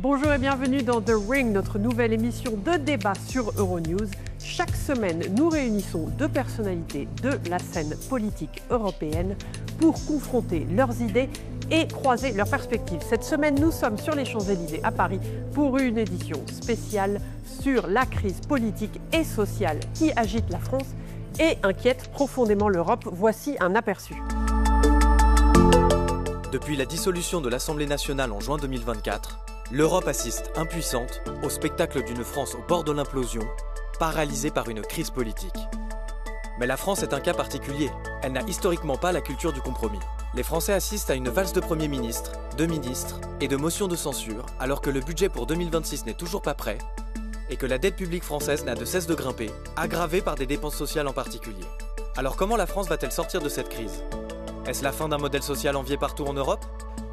Bonjour et bienvenue dans The Ring, notre nouvelle émission de débat sur Euronews. Chaque semaine, nous réunissons deux personnalités de la scène politique européenne pour confronter leurs idées et croiser leurs perspectives. Cette semaine, nous sommes sur les Champs-Élysées à Paris pour une édition spéciale sur la crise politique et sociale qui agite la France et inquiète profondément l'Europe. Voici un aperçu. Depuis la dissolution de l'Assemblée nationale en juin 2024, l'Europe assiste impuissante au spectacle d'une France au bord de l'implosion, paralysée par une crise politique. Mais la France est un cas particulier. Elle n'a historiquement pas la culture du compromis. Les Français assistent à une valse de Premier ministre, de ministres et de motions de censure, alors que le budget pour 2026 n'est toujours pas prêt et que la dette publique française n'a de cesse de grimper, aggravée par des dépenses sociales en particulier. Alors comment la France va-t-elle sortir de cette crise ? Est-ce la fin d'un modèle social envié partout en Europe ?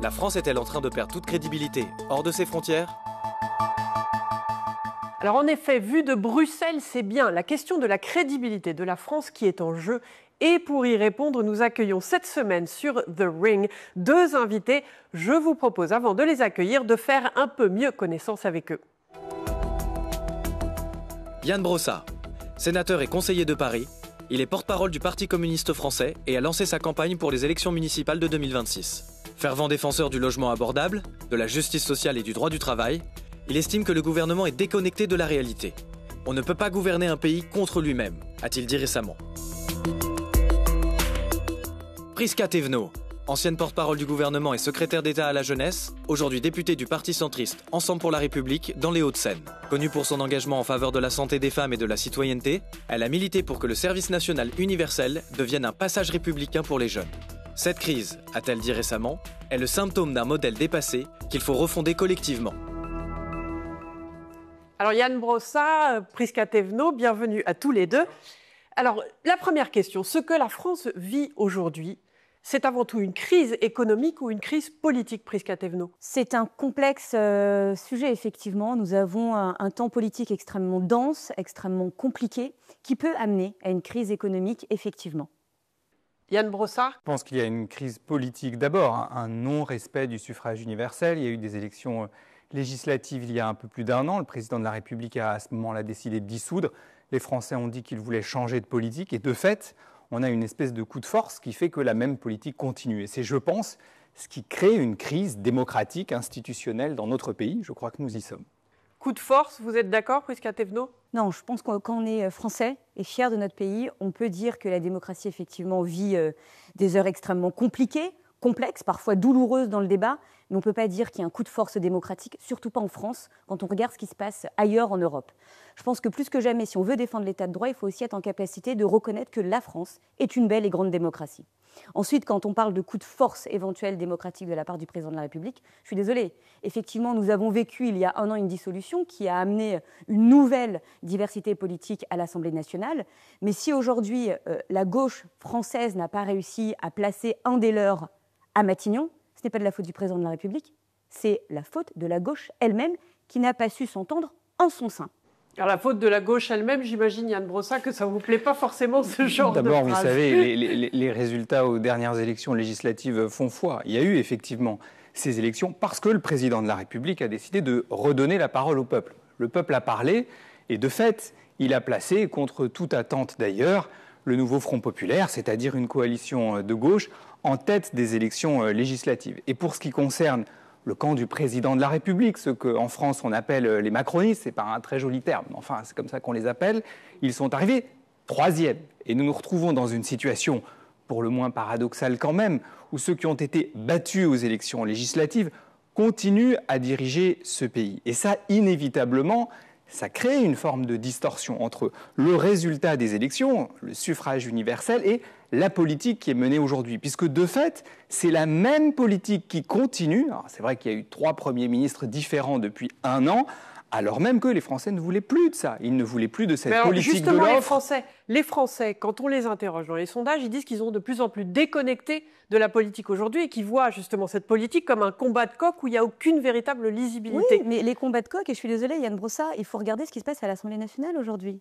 La France est-elle en train de perdre toute crédibilité hors de ses frontières ? Alors en effet, vu de Bruxelles, c'est bien la question de la crédibilité de la France qui est en jeu. Et pour y répondre, nous accueillons cette semaine sur The Ring deux invités. Je vous propose, avant de les accueillir, de faire un peu mieux connaissance avec eux. Yann Brossat, sénateur et conseiller de Paris, il est porte-parole du Parti communiste français et a lancé sa campagne pour les élections municipales de 2026. Fervent défenseur du logement abordable, de la justice sociale et du droit du travail, il estime que le gouvernement est déconnecté de la réalité. On ne peut pas gouverner un pays contre lui-même, a-t-il dit récemment. Prisca Thévenot, ancienne porte-parole du gouvernement et secrétaire d'État à la jeunesse, aujourd'hui députée du Parti centriste Ensemble pour la République dans les Hauts-de-Seine. Connue pour son engagement en faveur de la santé des femmes et de la citoyenneté, elle a milité pour que le service national universel devienne un passage républicain pour les jeunes. Cette crise, a-t-elle dit récemment, est le symptôme d'un modèle dépassé qu'il faut refonder collectivement. Alors Yann Brossat, Prisca Thévenot, bienvenue à tous les deux. Alors la première question, ce que la France vit aujourd'hui, c'est avant tout une crise économique ou une crise politique, Prisca Thévenot ? C'est un complexe sujet, effectivement. Nous avons un temps politique extrêmement dense, extrêmement compliqué, qui peut amener à une crise économique, effectivement. Yann Brossat ? Je pense qu'il y a une crise politique d'abord, un non-respect du suffrage universel. Il y a eu des élections législatives il y a un peu plus d'un an. Le président de la République a à ce moment-là décidé de dissoudre. Les Français ont dit qu'ils voulaient changer de politique et de fait, on a une espèce de coup de force qui fait que la même politique continue. Et c'est, je pense, ce qui crée une crise démocratique, institutionnelle dans notre pays. Je crois que nous y sommes. Coup de force, vous êtes d'accord, Prisca Thévenot ? Non, je pense que quand on est français et fier de notre pays, on peut dire que la démocratie, effectivement, vit des heures extrêmement compliquées, complexes, parfois douloureuses dans le débat, mais on ne peut pas dire qu'il y a un coup de force démocratique, surtout pas en France, quand on regarde ce qui se passe ailleurs en Europe. Je pense que plus que jamais, si on veut défendre l'état de droit, il faut aussi être en capacité de reconnaître que la France est une belle et grande démocratie. Ensuite, quand on parle de coup de force éventuel démocratique de la part du président de la République, je suis désolée. Effectivement, nous avons vécu il y a un an une dissolution qui a amené une nouvelle diversité politique à l'Assemblée nationale. Mais si aujourd'hui, la gauche française n'a pas réussi à placer un des leurs à Matignon, ce n'est pas de la faute du président de la République, c'est la faute de la gauche elle-même qui n'a pas su s'entendre en son sein. Alors la faute de la gauche elle-même, j'imagine, Yann Brossat, que ça ne vous plaît pas forcément ce genre de phrase. D'abord, vous savez, les résultats aux dernières élections législatives font foi. Il y a eu effectivement ces élections parce que le président de la République a décidé de redonner la parole au peuple. Le peuple a parlé et de fait, il a placé, contre toute attente d'ailleurs, le nouveau Front populaire, c'est-à-dire une coalition de gauche, en tête des élections législatives. Et pour ce qui concerne le camp du président de la République, ce qu'en France on appelle les macronistes, c'est pas un très joli terme, mais enfin c'est comme ça qu'on les appelle, ils sont arrivés troisième. Et nous nous retrouvons dans une situation pour le moins paradoxale quand même, où ceux qui ont été battus aux élections législatives continuent à diriger ce pays. Et ça, inévitablement, ça crée une forme de distorsion entre le résultat des élections, le suffrage universel, et la politique qui est menée aujourd'hui. Puisque de fait, c'est la même politique qui continue. C'est vrai qu'il y a eu 3 premiers ministres différents depuis un an, alors même que les Français ne voulaient plus de ça. Ils ne voulaient plus de cette politique de l'offre. Les Français, quand on les interroge dans les sondages, ils disent qu'ils sont de plus en plus déconnectés de la politique aujourd'hui et qu'ils voient justement cette politique comme un combat de coq où il n'y a aucune véritable lisibilité. Oui, mais les combats de coq, et je suis désolée Yann Brossat, il faut regarder ce qui se passe à l'Assemblée nationale aujourd'hui.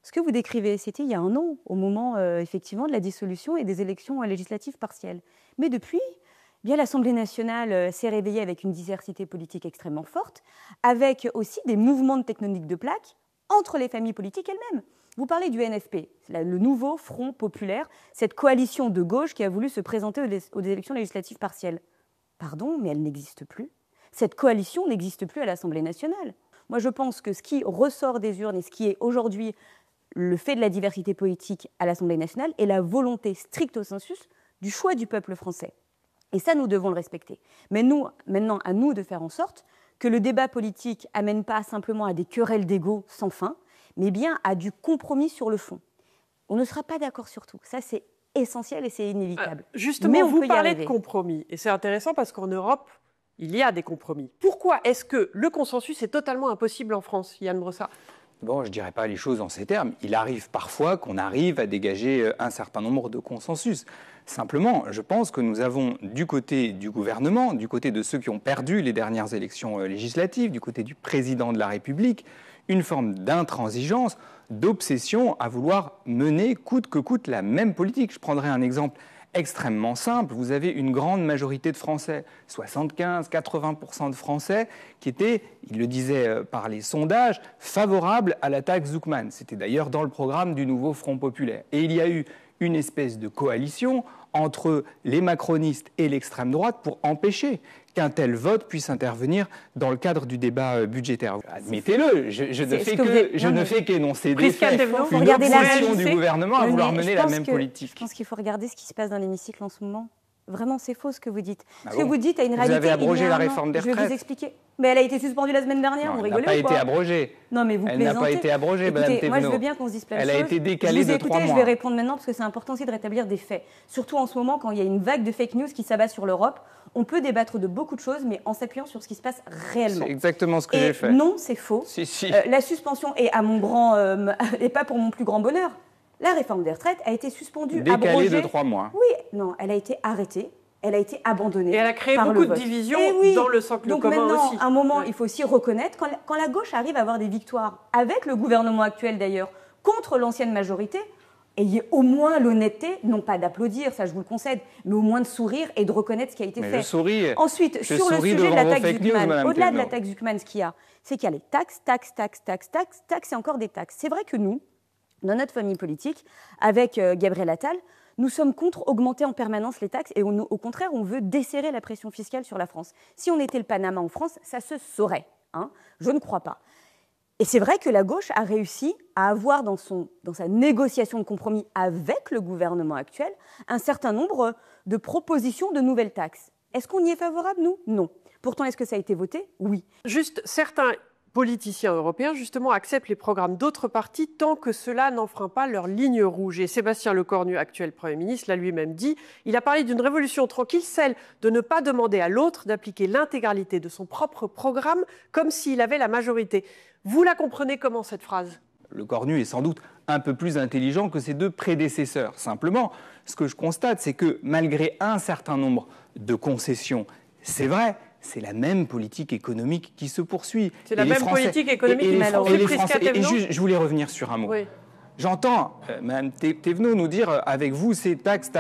Ce que vous décrivez, c'était il y a un an, au moment effectivement de la dissolution et des élections législatives partielles. Mais depuis, bien l'Assemblée nationale s'est réveillée avec une diversité politique extrêmement forte, avec aussi des mouvements de tectonique de plaques entre les familles politiques elles-mêmes. Vous parlez du NFP, le nouveau Front populaire, cette coalition de gauche qui a voulu se présenter aux élections législatives partielles. Pardon, mais elle n'existe plus. Cette coalition n'existe plus à l'Assemblée nationale. Moi, je pense que ce qui ressort des urnes et ce qui est aujourd'hui le fait de la diversité politique à l'Assemblée nationale est la volonté stricto sensus du choix du peuple français. Et ça, nous devons le respecter. Mais nous, maintenant, à nous de faire en sorte que le débat politique amène pas simplement à des querelles d'ego sans fin, mais bien à du compromis sur le fond. On ne sera pas d'accord sur tout. Ça, c'est essentiel et c'est inévitable. Justement, mais vous parlez de compromis. Et c'est intéressant parce qu'en Europe, il y a des compromis. Pourquoi est-ce que le consensus est totalement impossible en France, Yann Brossat ? Bon, je ne dirais pas les choses en ces termes. Il arrive parfois qu'on arrive à dégager un certain nombre de consensus. Simplement, je pense que nous avons du côté du gouvernement, du côté de ceux qui ont perdu les dernières élections législatives, du côté du président de la République, une forme d'intransigeance, d'obsession à vouloir mener coûte que coûte la même politique. Je prendrai un exemple extrêmement simple. Vous avez une grande majorité de Français, 75-80% de Français, qui étaient, il le disait par les sondages, favorables à la taxe Zuckman. C'était d'ailleurs dans le programme du nouveau Front populaire. Et il y a eu une espèce de coalition entre les macronistes et l'extrême droite pour empêcher qu'un tel vote puisse intervenir dans le cadre du débat budgétaire. Admettez-le, je ne fais qu'énoncer des faits, une obsession du gouvernement à vouloir mener la même politique. Je pense qu'il faut regarder ce qui se passe dans l'hémicycle en ce moment. Vraiment, c'est faux ce que vous dites. Ce que vous dites a une réalité. Vous avez abrogé la réforme des retraites. Je vais vous expliquer. Mais elle a été suspendue la semaine dernière, vous rigolez ou quoi ? Elle n'a pas été abrogée. Non, mais vous plaisantez. Elle n'a pas été abrogée, Madame Thévenot. Moi, je veux bien qu'on se dise plein de choses. Elle a été décalée de 3 mois. Je vais répondre maintenant parce que c'est important aussi de rétablir des faits. Surtout en ce moment, quand il y a une vague de fake news qui s'abat sur l'Europe, on peut débattre de beaucoup de choses, mais en s'appuyant sur ce qui se passe réellement. C'est exactement ce que j'ai fait. Non, c'est faux. Si. La suspension est à mon grand, et pas pour mon plus grand bonheur. La réforme des retraites a été suspendue, décalée abrogée. de 3 mois. Oui, non, elle a été arrêtée. Elle a été abandonnée. Et elle a créé beaucoup de divisions dans le socle commun aussi. Donc maintenant, à un moment, il faut aussi reconnaître, quand la gauche arrive à avoir des victoires, avec le gouvernement actuel d'ailleurs, contre l'ancienne majorité, ayez au moins l'honnêteté, non pas d'applaudir, ça je vous le concède, mais au moins de sourire et de reconnaître ce qui a été fait. Je souris. Ensuite, sur le sujet de la taxe Zuckman, au-delà de la taxe Zuckman, ce qu'il y a, c'est qu'il y a les taxes et encore des taxes. C'est vrai que nous, dans notre famille politique, avec Gabriel Attal, nous sommes contre augmenter en permanence les taxes et au contraire, on veut desserrer la pression fiscale sur la France. Si on était le Panama en France, ça se saurait. Je ne crois pas. Et c'est vrai que la gauche a réussi à avoir dans sa négociation de compromis avec le gouvernement actuel un certain nombre de propositions de nouvelles taxes. Est-ce qu'on y est favorable, nous ? Non. Pourtant, est-ce que ça a été voté ? Oui. Juste, certains politiciens européens, justement, acceptent les programmes d'autres partis tant que cela n'enfreint pas leur ligne rouge. Et Sébastien Lecornu, actuel Premier ministre, l'a lui-même dit. Il a parlé d'une révolution tranquille, celle de ne pas demander à l'autre d'appliquer l'intégralité de son propre programme comme s'il avait la majorité. Vous la comprenez comment, cette phrase ? Lecornu est sans doute un peu plus intelligent que ses 2 prédécesseurs. Simplement, ce que je constate, c'est que malgré un certain nombre de concessions, c'est vrai, c'est la même politique économique qui se poursuit. C'est la même politique économique qui je voulais revenir sur un mot. Oui. J'entends Mme Thévenot nous dire avec vous, c'est taxe.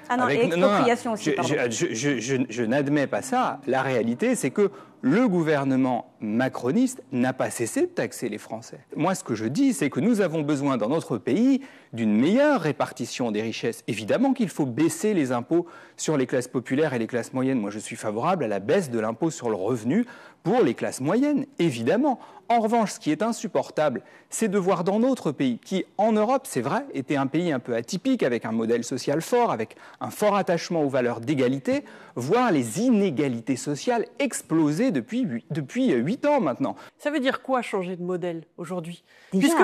Ah non, et expropriation aussi, pardon. Je n'admets pas ça. La réalité, c'est que le gouvernement macroniste n'a pas cessé de taxer les Français. Moi, ce que je dis, c'est que nous avons besoin dans notre pays d'une meilleure répartition des richesses. Évidemment qu'il faut baisser les impôts sur les classes populaires et les classes moyennes. Moi, je suis favorable à la baisse de l'impôt sur le revenu pour les classes moyennes, évidemment. En revanche, ce qui est insupportable, c'est de voir dans notre pays, qui en Europe, c'est vrai, était un pays un peu atypique, avec un modèle social fort, avec un fort attachement aux valeurs d'égalité, voir les inégalités sociales exploser depuis 8 ans maintenant. Ça veut dire quoi changer de modèle aujourd'hui ? Puisque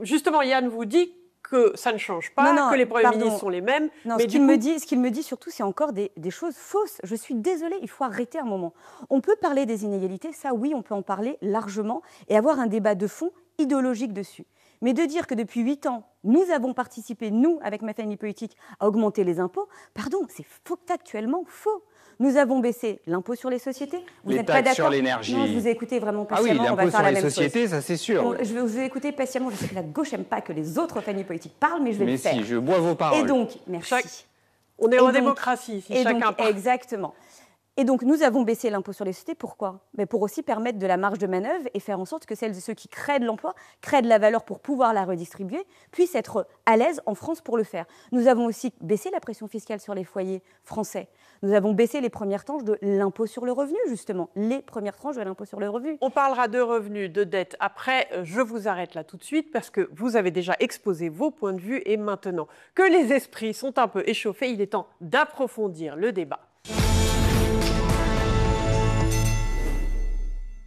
justement, Yann vous dit que ça ne change pas, que les premiers ministres sont les mêmes. Non, ce qu'il me dit surtout, c'est encore des choses fausses. Je suis désolée, il faut arrêter un moment. On peut parler des inégalités, ça oui, on peut en parler largement et avoir un débat de fond idéologique dessus. Mais de dire que depuis 8 ans, nous avons participé, nous, avec ma famille politique, à augmenter les impôts, pardon, c'est factuellement faux. Nous avons baissé l'impôt sur les sociétés. Vous n'êtes pas d'accord ? Sur l'énergie. Non, je vous ai écouté vraiment patiemment. Ah oui, l'impôt sur les sociétés, ça c'est sûr. Bon, je vais vous écouter patiemment. Je sais que la gauche n'aime pas que les autres familles politiques parlent, mais je vais le faire. Mais si, je bois vos paroles. Et donc, merci. On est en démocratie, si chacun parle. Exactement. Et donc, nous avons baissé l'impôt sur les sociétés. Pourquoi? Pour aussi permettre de la marge de manœuvre et faire en sorte que celles et ceux qui créent de l'emploi, créent de la valeur pour pouvoir la redistribuer, puissent être à l'aise en France pour le faire. Nous avons aussi baissé la pression fiscale sur les foyers français. Nous avons baissé les premières tranches de l'impôt sur le revenu, justement. Les premières tranches de l'impôt sur le revenu. On parlera de revenus, de dettes. Après, je vous arrête là tout de suite parce que vous avez déjà exposé vos points de vue. Et maintenant que les esprits sont un peu échauffés, il est temps d'approfondir le débat.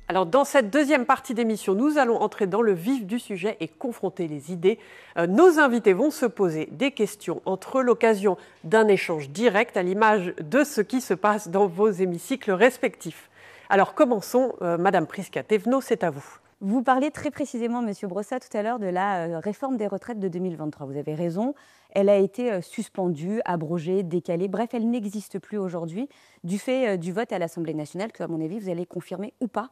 Alors, dans cette deuxième partie d'émission, nous allons entrer dans le vif du sujet et confronter les idées. Nos invités vont se poser des questions entre l'occasion d'un échange direct à l'image de ce qui se passe dans vos hémicycles respectifs. Alors, commençons. Madame Prisca-Thévenot, c'est à vous. Vous parliez très précisément, Monsieur Brossat, tout à l'heure de la réforme des retraites de 2023. Vous avez raison, elle a été suspendue, abrogée, décalée. Bref, elle n'existe plus aujourd'hui du fait du vote à l'Assemblée nationale que, à mon avis, vous allez confirmer ou pas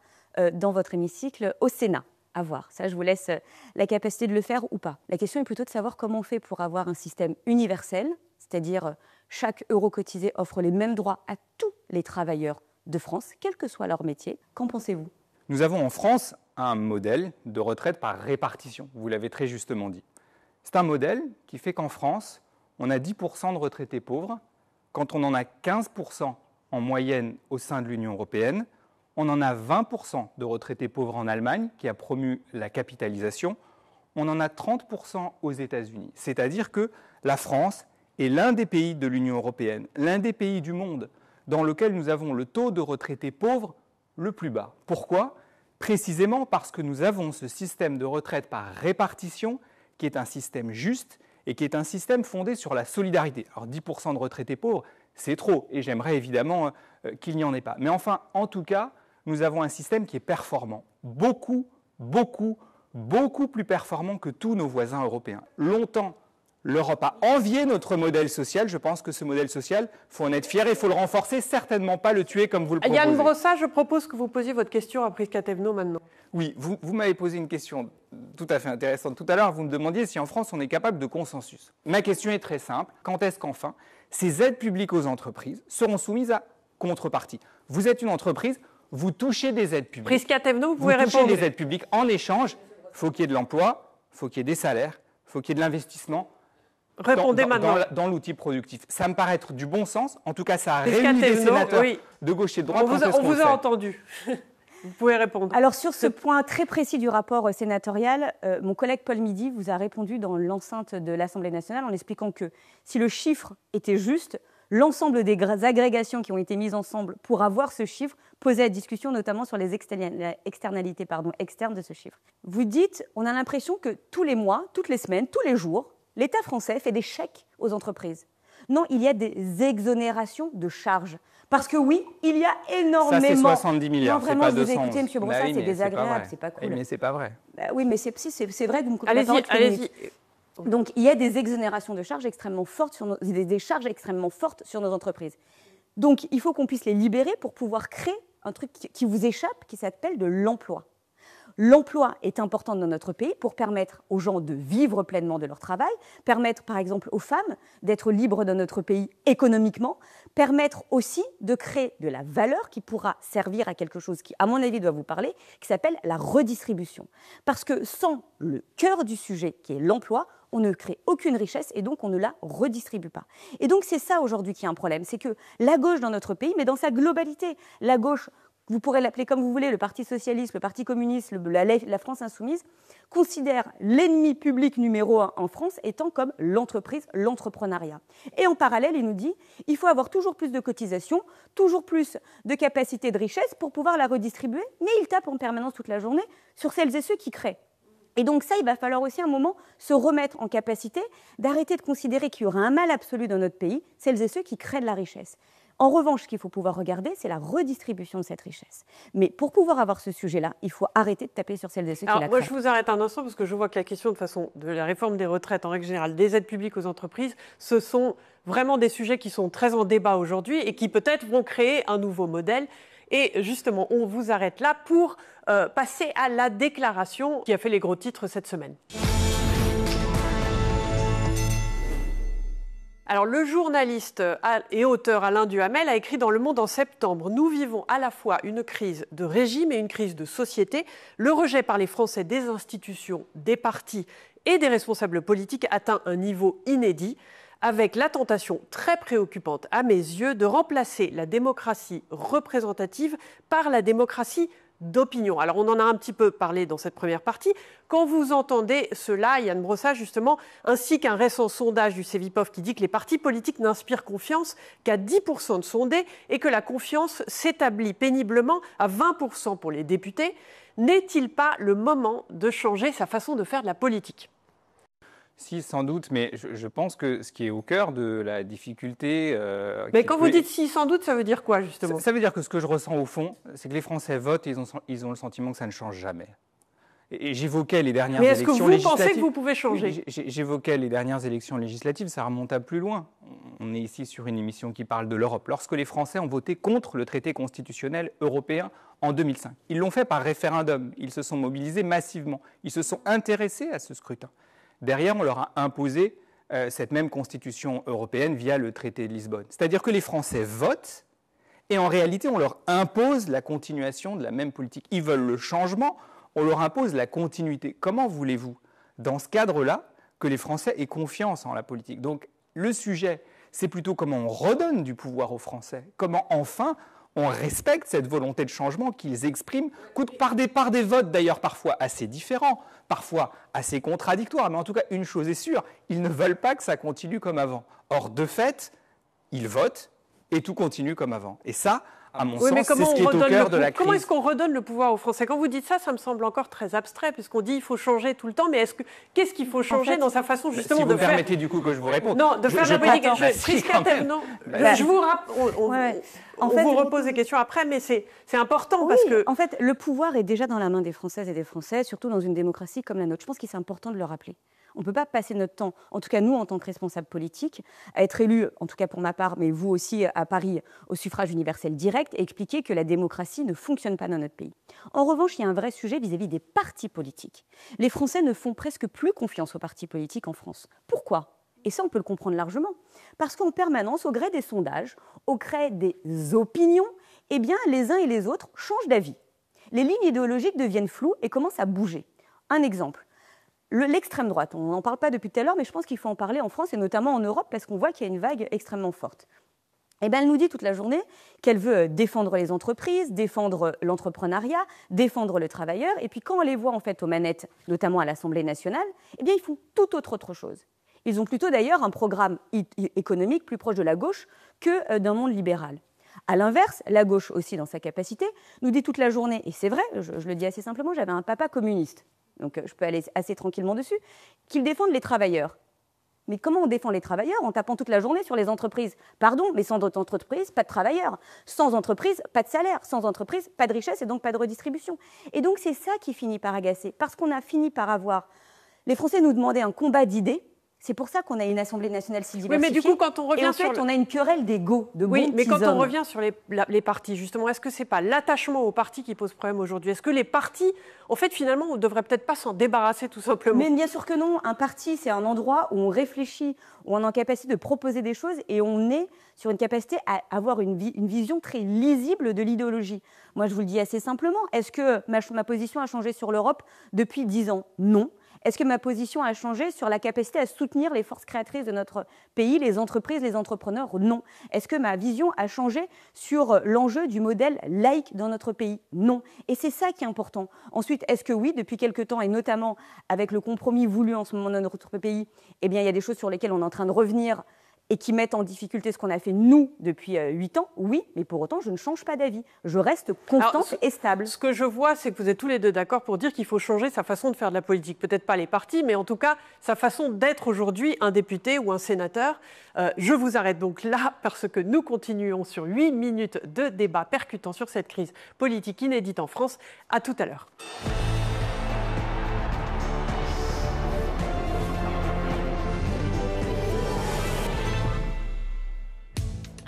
dans votre hémicycle au Sénat. À voir. Ça, je vous laisse la capacité de le faire ou pas. La question est plutôt de savoir comment on fait pour avoir un système universel, c'est-à-dire chaque euro cotisé offre les mêmes droits à tous les travailleurs de France, quel que soit leur métier. Qu'en pensez-vous ? Nous avons en France un modèle de retraite par répartition, vous l'avez très justement dit. C'est un modèle qui fait qu'en France, on a 10% de retraités pauvres, quand on en a 15% en moyenne au sein de l'Union européenne. On en a 20% de retraités pauvres en Allemagne, qui a promu la capitalisation. On en a 30% aux États-Unis. C'est-à-dire que la France est l'un des pays de l'Union européenne, l'un des pays du monde dans lequel nous avons le taux de retraités pauvres le plus bas. Pourquoi ? Précisément parce que nous avons ce système de retraite par répartition qui est un système juste et qui est un système fondé sur la solidarité. Alors 10% de retraités pauvres, c'est trop et j'aimerais évidemment qu'il n'y en ait pas. Mais enfin, en tout cas, nous avons un système qui est performant, beaucoup plus performant que tous nos voisins européens. Longtemps, l'Europe a envié notre modèle social. Je pense que ce modèle social, il faut en être fier et il faut le renforcer, certainement pas le tuer comme vous le proposez. Yann Brossat, je propose que vous posiez votre question à Prisca-Thévenot maintenant. Oui, vous m'avez posé une question tout à fait intéressante. Tout à l'heure, vous me demandiez si en France, on est capable de consensus. Ma question est très simple. Quand est-ce qu'enfin, ces aides publiques aux entreprises seront soumises à contrepartie ? Vous êtes une entreprise, vous touchez des aides publiques. Prisca-Thévenot, vous pouvez répondre. Vous touchez des aides publiques. En échange, il faut qu'il y ait de l'emploi, il faut qu'il y ait des salaires, il faut qu'il y ait de l'investissement. Répondez maintenant. Dans l'outil productif. Ça me paraît être du bon sens. En tout cas, ça a réuni des sénateurs de gauche et de droite. On vous a entendu. Vous pouvez répondre. Alors, sur ce point très précis du rapport sénatorial, mon collègue Paul Midi vous a répondu dans l'enceinte de l'Assemblée nationale en expliquant que si le chiffre était juste, l'ensemble des agrégations qui ont été mises ensemble pour avoir ce chiffre posait à discussion, notamment sur les externalités externes de ce chiffre. Vous dites, on a l'impression que tous les mois, toutes les semaines, tous les jours, l'État français fait des chèques aux entreprises. Non, il y a des exonérations de charges. Parce que oui, il y a énormément... Ça, c'est 70 milliards, non, vraiment, c'est pas 200. Je vous ai écouté, M. Brossat, c'est désagréable, c'est pas cool. Mais c'est pas vrai. Oui, mais c'est vrai que vous me coupez la parole. Allez-y. Donc, il y a des exonérations de charges extrêmement fortes, des charges extrêmement fortes sur nos entreprises. Donc, il faut qu'on puisse les libérer pour pouvoir créer un truc qui vous échappe, qui s'appelle de l'emploi. L'emploi est important dans notre pays pour permettre aux gens de vivre pleinement de leur travail, permettre par exemple aux femmes d'être libres dans notre pays économiquement, permettre aussi de créer de la valeur qui pourra servir à quelque chose qui, à mon avis, doit vous parler, qui s'appelle la redistribution. Parce que sans le cœur du sujet, qui est l'emploi, on ne crée aucune richesse et donc on ne la redistribue pas. Et donc c'est ça aujourd'hui qui est un problème, c'est que la gauche dans notre pays, mais dans sa globalité, la gauche, vous pourrez l'appeler comme vous voulez, le Parti socialiste, le Parti communiste, la France insoumise, considère l'ennemi public numéro 1 en France étant comme l'entreprise, l'entrepreneuriat. Et en parallèle, il nous dit il faut avoir toujours plus de cotisations, toujours plus de capacité de richesse pour pouvoir la redistribuer, mais il tape en permanence toute la journée sur celles et ceux qui créent. Et donc ça, il va falloir aussi un moment se remettre en capacité d'arrêter de considérer qu'il y aura un mal absolu dans notre pays, celles et ceux qui créent de la richesse. En revanche, ce qu'il faut pouvoir regarder, c'est la redistribution de cette richesse. Mais pour pouvoir avoir ce sujet-là, il faut arrêter de taper sur celles et ceux qui la créent. Moi, je vous arrête un instant parce que je vois que la question de la réforme des retraites, en règle générale, des aides publiques aux entreprises, ce sont vraiment des sujets qui sont très en débat aujourd'hui et qui peut-être vont créer un nouveau modèle. Et justement, on vous arrête là pour passer à la déclaration qui a fait les gros titres cette semaine. Alors, le journaliste et auteur Alain Duhamel a écrit dans Le Monde en septembre « Nous vivons à la fois une crise de régime et une crise de société. Le rejet par les Français des institutions, des partis et des responsables politiques atteint un niveau inédit, avec la tentation très préoccupante à mes yeux de remplacer la démocratie représentative par la démocratie d'opinion. » Alors, on en a un petit peu parlé dans cette première partie. Quand vous entendez cela, Yann Brossat, justement, ainsi qu'un récent sondage du Cevipof qui dit que les partis politiques n'inspirent confiance qu'à 10% de sondés et que la confiance s'établit péniblement à 20% pour les députés, n'est-il pas le moment de changer sa façon de faire de la politique ? Si, sans doute, mais je pense que ce qui est au cœur de la difficulté... mais quand vous dites si, sans doute, ça veut dire quoi, justement ? Ça veut dire que ce que je ressens au fond, c'est que les Français votent et ils ont le sentiment que ça ne change jamais. Et j'évoquais les dernières élections législatives... Mais est-ce que vous pensez que vous pouvez changer ? J'évoquais les dernières élections législatives, ça remonte à plus loin. On est ici sur une émission qui parle de l'Europe. Lorsque les Français ont voté contre le traité constitutionnel européen en 2005, ils l'ont fait par référendum. Ils se sont mobilisés massivement. Ils se sont intéressés à ce scrutin. Derrière, on leur a imposé cette même constitution européenne via le traité de Lisbonne. C'est-à-dire que les Français votent et en réalité, on leur impose la continuation de la même politique. Ils veulent le changement, on leur impose la continuité. Comment voulez-vous, dans ce cadre-là, que les Français aient confiance en la politique ? Donc, le sujet, c'est plutôt comment on redonne du pouvoir aux Français, comment enfin on respecte cette volonté de changement qu'ils expriment, par des votes d'ailleurs parfois assez différents, parfois assez contradictoires, mais en tout cas, une chose est sûre, ils ne veulent pas que ça continue comme avant. Or, de fait, ils votent et tout continue comme avant. Et ça, à mon sens, c'est ce qui est au cœur de la crise. Comment est-ce qu'on redonne le pouvoir aux Français ? Quand vous dites ça, ça me semble encore très abstrait, puisqu'on dit qu'il faut changer tout le temps, mais qu'est-ce qu'il faut changer dans sa façon justement de faire ? Si vous permettez du coup que je vous réponde. Non, de faire la politique. Je vous rappelle, on vous repose des questions après, mais c'est important parce que... En fait, le pouvoir est déjà dans la main des Françaises et des Français, surtout dans une démocratie comme la nôtre. Je pense qu'il est important de le rappeler. On ne peut pas passer notre temps, en tout cas nous en tant que responsables politiques, à être élus, en tout cas pour ma part, mais vous aussi à Paris, au suffrage universel direct, et expliquer que la démocratie ne fonctionne pas dans notre pays. En revanche, il y a un vrai sujet vis-à-vis des partis politiques. Les Français ne font presque plus confiance aux partis politiques en France. Pourquoi ? Et ça, on peut le comprendre largement. Parce qu'en permanence, au gré des sondages, au gré des opinions, eh bien, les uns et les autres changent d'avis. Les lignes idéologiques deviennent floues et commencent à bouger. Un exemple. L'extrême droite, on n'en parle pas depuis tout à l'heure, mais je pense qu'il faut en parler en France et notamment en Europe parce qu'on voit qu'il y a une vague extrêmement forte. Eh bien, elle nous dit toute la journée qu'elle veut défendre les entreprises, défendre l'entrepreneuriat, défendre le travailleur. Et puis quand on les voit en fait aux manettes, notamment à l'Assemblée nationale, eh bien, ils font tout autre chose. Ils ont plutôt d'ailleurs un programme économique plus proche de la gauche que d'un monde libéral. À l'inverse, la gauche aussi dans sa capacité nous dit toute la journée, et c'est vrai, je le dis assez simplement, j'avais un papa communiste. Donc je peux aller assez tranquillement dessus, qu'ils défendent les travailleurs. Mais comment on défend les travailleurs en tapant toute la journée sur les entreprises ? Pardon, mais sans entreprise, pas de travailleurs. Sans entreprise, pas de salaire. Sans entreprise, pas de richesse et donc pas de redistribution. Et donc c'est ça qui finit par agacer, parce qu'on a fini par avoir... Les Français nous demandaient un combat d'idées. C'est pour ça qu'on a une Assemblée nationale si diversifiée. Oui, mais du coup, quand on revient et en fait, on a une querelle d'ego, de bons petits hommes. Oui, mais quand on revient sur les partis, justement, est-ce que c'est pas l'attachement aux partis qui pose problème aujourd'hui ? Est-ce que les partis, en fait, finalement, on ne devrait peut-être pas s'en débarrasser tout simplement ? Mais bien sûr que non. Un parti, c'est un endroit où on réfléchit, où on est en capacité de proposer des choses et on est sur une capacité à avoir une vision très lisible de l'idéologie. Moi, je vous le dis assez simplement. Est-ce que ma position a changé sur l'Europe depuis 10 ans ? Non. Est-ce que ma position a changé sur la capacité à soutenir les forces créatrices de notre pays, les entreprises, les entrepreneurs ? Non. Est-ce que ma vision a changé sur l'enjeu du modèle laïque dans notre pays ? Non. Et c'est ça qui est important. Ensuite, est-ce que oui, depuis quelque temps, et notamment avec le compromis voulu en ce moment dans notre pays, eh bien, il y a des choses sur lesquelles on est en train de revenir et qui mettent en difficulté ce qu'on a fait, nous, depuis 8 ans, oui, mais pour autant, je ne change pas d'avis. Je reste constante et stable. Ce que je vois, c'est que vous êtes tous les deux d'accord pour dire qu'il faut changer sa façon de faire de la politique. Peut-être pas les partis, mais en tout cas, sa façon d'être aujourd'hui un député ou un sénateur. Je vous arrête donc là, parce que nous continuons sur 8 minutes de débat percutant sur cette crise politique inédite en France. À tout à l'heure.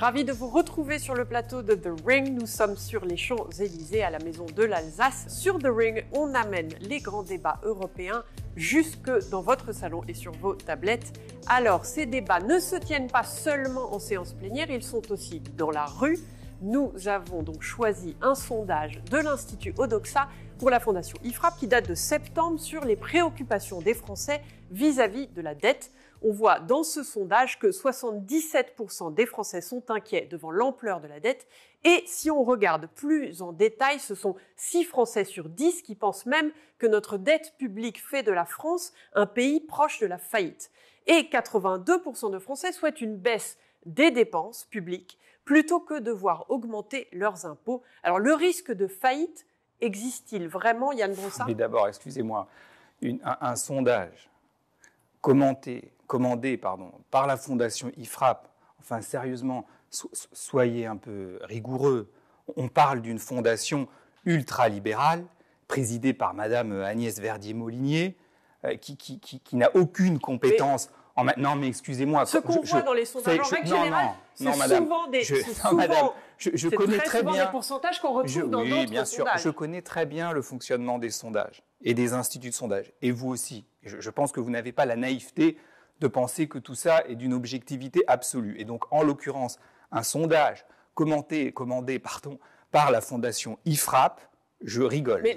Ravi de vous retrouver sur le plateau de The Ring. Nous sommes sur les Champs-Élysées à la Maison de l'Alsace. Sur The Ring, on amène les grands débats européens jusque dans votre salon et sur vos tablettes. Alors, ces débats ne se tiennent pas seulement en séance plénière, ils sont aussi dans la rue. Nous avons donc choisi un sondage de l'Institut Odoxa pour la Fondation IFRAP qui date de septembre sur les préoccupations des Français vis-à-vis de la dette. On voit dans ce sondage que 77% des Français sont inquiets devant l'ampleur de la dette. Et si on regarde plus en détail, ce sont 6 Français sur 10 qui pensent même que notre dette publique fait de la France un pays proche de la faillite. Et 82% de Français souhaitent une baisse des dépenses publiques plutôt que de voir augmenter leurs impôts. Alors le risque de faillite existe-t-il vraiment, Yann Brossard ? Mais d'abord, excusez-moi, un sondage commandé par la Fondation IFRAP, enfin sérieusement, soyez un peu rigoureux. On parle d'une fondation ultralibérale, présidée par Madame Agnès Verdier-Molinier, qui n'a aucune compétence. Non, mais excusez-moi. Ce qu'on voit dans les sondages en règle générale, c'est souvent des... Je connais très bien des pourcentages qu'on retrouve dans d'autres oui, bien sûr. sondages. Je connais très bien le fonctionnement des sondages et des instituts de sondage. Et vous aussi. Je pense que vous n'avez pas la naïveté de penser que tout ça est d'une objectivité absolue. Et donc, en l'occurrence, un sondage commandé par la Fondation IFRAP, je rigole. Mais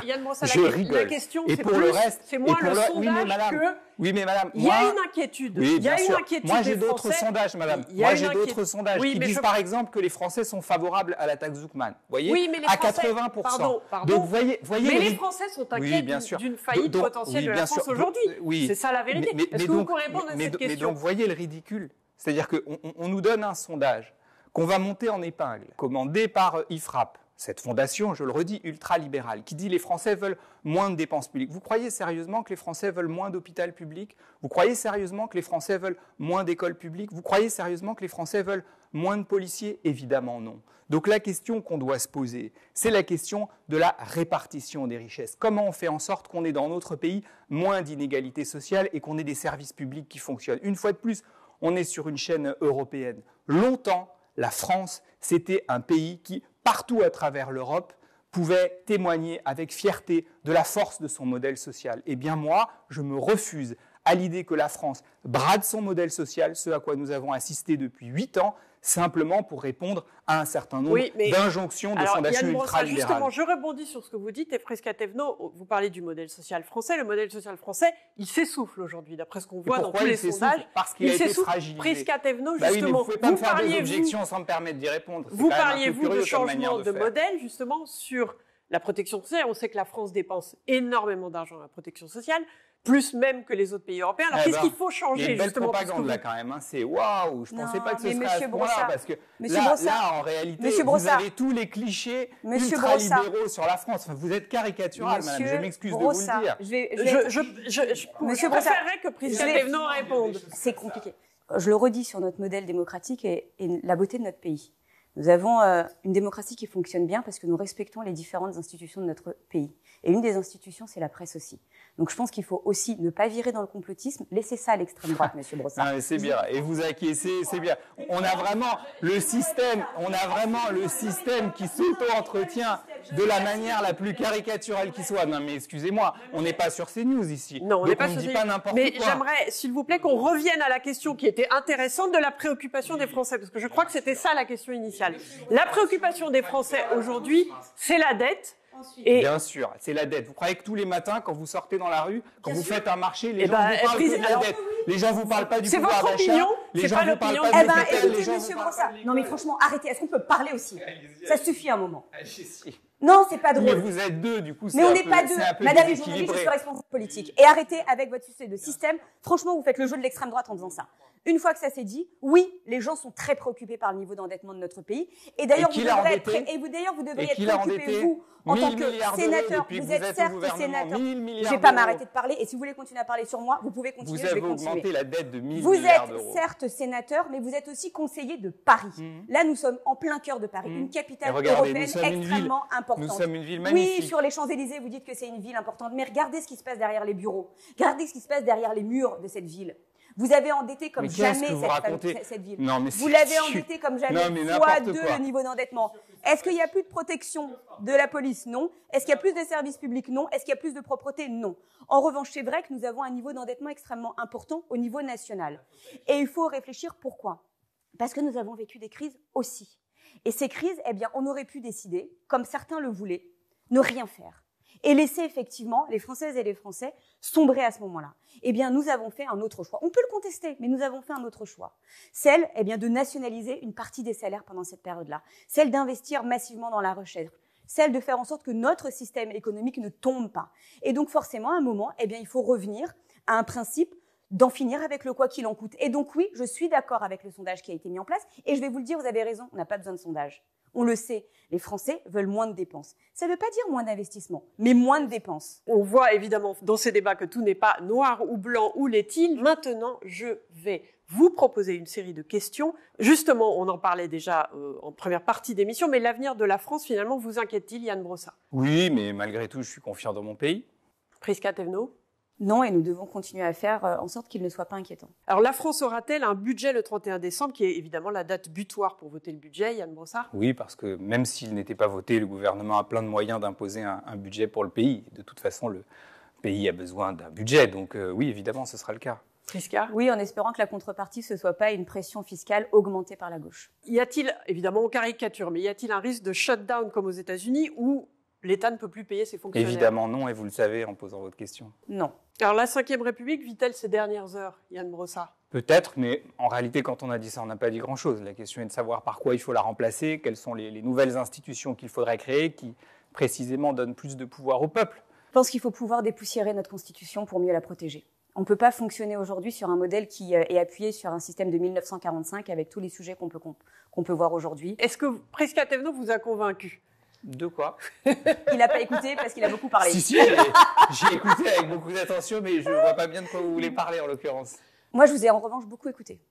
Yann Brossard, la question, et c'est pour plus, le reste, c'est moins le sondage oui, mais madame, que... Oui, mais madame, il y a une inquiétude. Oui, il y a bien une sûr. inquiétude Moi, j'ai des d'autres Français. sondages, madame. Moi, j'ai d'autres sondages qui disent, par exemple, que les Français sont favorables à la taxe Zuckman. Vous voyez, oui, mais les à Français, 80%. Pardon. Donc, voyez, mais les Français sont inquiets d'une faillite potentielle de la France aujourd'hui. Oui. C'est ça la vérité. Est-ce que vous pouvez répondre à cette question ? Mais donc, voyez le ridicule. C'est-à-dire qu'on nous donne un sondage qu'on va monter en épingle, commandé par IFRAP. Cette fondation, je le redis, ultralibérale, qui dit les Français veulent moins de dépenses publiques. Vous croyez sérieusement que les Français veulent moins d'hôpital public ? Vous croyez sérieusement que les Français veulent moins d'écoles publiques ? Vous croyez sérieusement que les Français veulent moins de policiers ? Évidemment non. Donc la question qu'on doit se poser, c'est la question de la répartition des richesses. Comment on fait en sorte qu'on ait dans notre pays moins d'inégalités sociales et qu'on ait des services publics qui fonctionnent ? Une fois de plus, on est sur une chaîne européenne. Longtemps, la France, c'était un pays qui, partout à travers l'Europe, pouvait témoigner avec fierté de la force de son modèle social. Eh bien moi, je me refuse à l'idée que la France brade son modèle social, ce à quoi nous avons assisté depuis 8 ans, simplement pour répondre à un certain nombre d'injonctions de fondations ultralibérales. Justement, je rebondis sur ce que vous dites, et Prisca Thévenot, vous parlez du modèle social français. Le modèle social français, il s'essouffle aujourd'hui, d'après ce qu'on voit dans tous les sondages. Parce qu'il a été fragilisé. Prisca Thévenot, justement, oui, mais vous pouvez pas me faire des objections sans me permettre d'y répondre. Vous parliez, vous, de changement de modèle, justement, sur la protection sociale. On sait que la France dépense énormément d'argent à la protection sociale, plus même que les autres pays européens. Alors, qu'est-ce qu'il faut changer, justement ? Il y a une belle propagande, là, quand même. C'est waouh, je ne pensais pas que ce serait à ce point-là, parce que là, en réalité, vous avez tous les clichés ultra-libéraux sur la France. Enfin, vous êtes caricatural, madame, je m'excuse de vous le dire. Je préférerais que Prisca Thévenot réponde. C'est compliqué. Je le redis sur notre modèle démocratique et la beauté de notre pays. Nous avons une démocratie qui fonctionne bien parce que nous respectons les différentes institutions de notre pays. Et une des institutions, c'est la presse aussi. Donc je pense qu'il faut aussi ne pas virer dans le complotisme. Laissez ça à l'extrême droite, monsieur Brossard. C'est bien. Et vous acquiescez, c'est bien. On a vraiment le système qui s'auto-entretient de la manière la plus caricaturale qui soit. Non mais excusez-moi, on n'est pas sur CNews ici. Non, on n'est pas sur CNews. Pas n'importe mais quoi. J'aimerais, s'il vous plaît, qu'on revienne à la question qui était intéressante de la préoccupation des Français, parce que je crois que c'était ça la question initiale. La préoccupation des Français aujourd'hui, c'est la dette. Et bien sûr, c'est la dette. Vous croyez que tous les matins, quand vous sortez dans la rue, quand vous faites un marché, les gens vous parlent que de la dette. Les gens vous parlent pas du pouvoir d'achat. C'est votre opinion. Les gens vous parlent pas du capital. Écoutez, monsieur Brossard. Non, mais franchement, arrêtez. Est-ce qu'on peut parler aussi ? Ça suffit un moment. Non, c'est pas drôle. Mais vous êtes deux, du coup, c'est mais on un n'est peu, pas deux. Madame est journaliste, je suis responsable politique. Et arrêtez avec votre succès de système. Franchement, vous faites le jeu de l'extrême droite en faisant ça. Une fois que ça s'est dit, oui, les gens sont très préoccupés par le niveau d'endettement de notre pays. Et d'ailleurs, vous devriez être préoccupés, vous, en tant que sénateur. Vous êtes certes sénateur. Je ne vais pas m'arrêter de parler. Et si vous voulez continuer à parler sur moi, vous pouvez continuer. Vous avez augmenté la dette de 1000 milliards d'euros. Vous êtes certes sénateur, mais vous êtes aussi conseiller de Paris. Là, nous sommes en plein cœur de Paris, une capitale européenne extrêmement importante. Nous sommes une ville magnifique. Oui, sur les Champs-Élysées, vous dites que c'est une ville importante, mais regardez ce qui se passe derrière les bureaux. Regardez ce qui se passe derrière les murs de cette ville. Vous avez endetté comme jamais cette ville. Vous l'avez endetté comme jamais, fois 2 le niveau d'endettement. Est-ce qu'il y a plus de protection de la police? Non. Est-ce qu'il y a plus de services publics? Non. Est-ce qu'il y a plus de propreté? Non. En revanche, c'est vrai que nous avons un niveau d'endettement extrêmement important au niveau national. Et il faut réfléchir pourquoi. Parce que nous avons vécu des crises aussi. Et ces crises, eh bien, on aurait pu décider, comme certains le voulaient, ne rien faire. Et laisser effectivement les Françaises et les Français sombrer à ce moment-là. Eh bien, nous avons fait un autre choix. On peut le contester, mais nous avons fait un autre choix. Celle, eh bien, de nationaliser une partie des salaires pendant cette période-là. Celle d'investir massivement dans la recherche. Celle de faire en sorte que notre système économique ne tombe pas. Et donc, forcément, à un moment, eh bien, il faut revenir à un principe d'en finir avec le quoi qu'il en coûte. Et donc, oui, je suis d'accord avec le sondage qui a été mis en place. Et je vais vous le dire, vous avez raison, on n'a pas besoin de sondage. On le sait, les Français veulent moins de dépenses. Ça ne veut pas dire moins d'investissement, mais moins de dépenses. On voit évidemment dans ces débats que tout n'est pas noir ou blanc ou l'est-il. Maintenant, je vais vous proposer une série de questions. Justement, on en parlait déjà en première partie d'émission, mais l'avenir de la France, finalement, vous inquiète-t-il, Yann Brossat? Oui, mais malgré tout, je suis confiant dans mon pays. Prisca Thévenot? Non, et nous devons continuer à faire en sorte qu'il ne soit pas inquiétant. Alors, la France aura-t-elle un budget le 31 décembre, qui est évidemment la date butoir pour voter le budget, Yann Brossat? Oui, parce que même s'il n'était pas voté, le gouvernement a plein de moyens d'imposer un budget pour le pays. De toute façon, le pays a besoin d'un budget, donc oui, évidemment, ce sera le cas. Prisca? Oui, en espérant que la contrepartie, ce ne soit pas une pression fiscale augmentée par la gauche. Y a-t-il, évidemment, on caricature, mais y a-t-il un risque de shutdown comme aux États-Unis où l'État ne peut plus payer ses fonctionnaires? Évidemment non, et vous le savez en posant votre question. Non. Alors la Ve République vit-elle ses dernières heures, Yann Brossat? Peut-être, mais en réalité, quand on a dit ça, on n'a pas dit grand-chose. La question est de savoir par quoi il faut la remplacer, quelles sont les nouvelles institutions qu'il faudrait créer, qui précisément donnent plus de pouvoir au peuple. Je pense qu'il faut pouvoir dépoussiérer notre Constitution pour mieux la protéger. On ne peut pas fonctionner aujourd'hui sur un modèle qui est appuyé sur un système de 1945 avec tous les sujets qu'on peut voir aujourd'hui. Est-ce que Prisca Thévenot vous a convaincu? De quoi? Il n'a pas écouté parce qu'il a beaucoup parlé. Si, j'ai écouté avec beaucoup d'attention, mais je ne vois pas bien de quoi vous voulez parler en l'occurrence. Moi, je vous ai en revanche beaucoup écouté.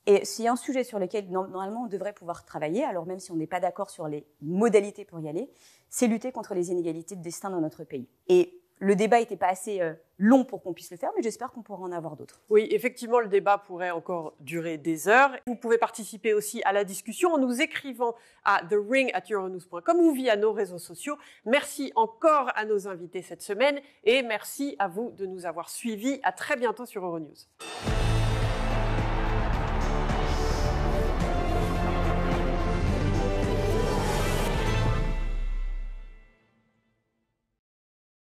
Et s'il y a un sujet sur lequel normalement on devrait pouvoir travailler, alors même si on n'est pas d'accord sur les modalités pour y aller, c'est lutter contre les inégalités de destin dans notre pays. Et le débat n'était pas assez long pour qu'on puisse le faire, mais j'espère qu'on pourra en avoir d'autres. Oui, effectivement, le débat pourrait encore durer des heures. Vous pouvez participer aussi à la discussion en nous écrivant à thering@euronews.com ou via nos réseaux sociaux. Merci encore à nos invités cette semaine et merci à vous de nous avoir suivis. À très bientôt sur Euronews.